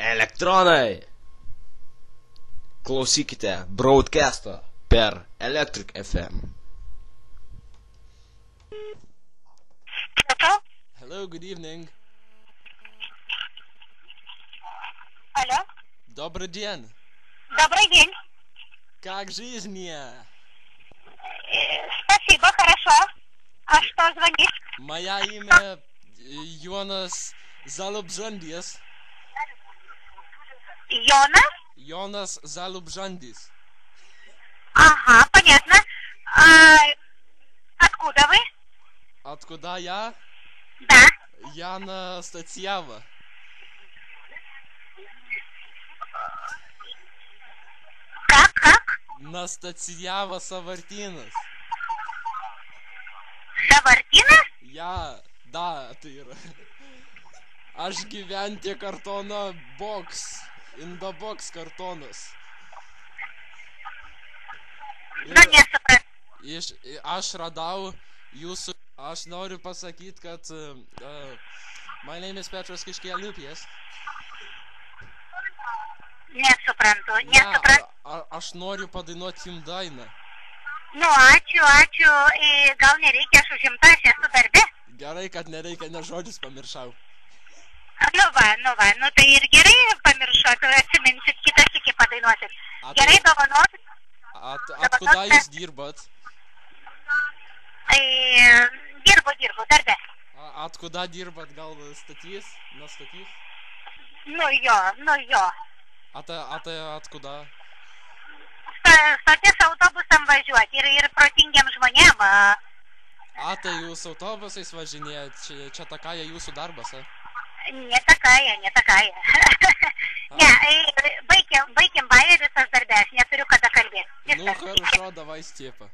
Elektronai! Klausykite broadcasto per Electric FM. Hello? Hello, good evening. Алло? Добрый день. Добрый день. Как жизнь? Спасибо, хорошо. А что звонишь? Моя имя Jonas Zalubžandis. Йонас? Jonas Zalubžandis. Ага, понятно. Откуда вы? Откуда я? Да. Я на Статьява. Как? На Статьява Savartinas. Савартина? Da, tai yra. Aš gyventi kartono box. In the box kartonas. Nu, nesuprantu. Aš radau jūsų. Aš noriu pasakyti, kad my name is Petras Kiškėliupės. Nesuprantu. Aš noriu padainuoti jums dainą. Nu, ačiū. Gal nereikia, aš užimta, aš esu darbe. Gerai, kad nereikia, nes žodžius pamiršau. Nu va, tai ir gerai pamiršot, atsiminsit, kitą sykį padainuosit. Gerai, dovanokit. Откуда jūs dirbat? Dirbu, darbe. Откуда dirbat, gal statys? Na statys? Nu jo. A tai откуда? Stoties autobusam važiuoti ir protingiem žmonėm. Tai jūs autobusais važinėjat, čia takaya jūsų darbas, Не такая. Не, baigim bajeris, aš darbe, aš neturiu kada kalbėti. Ну, хорошо, давай, Степа.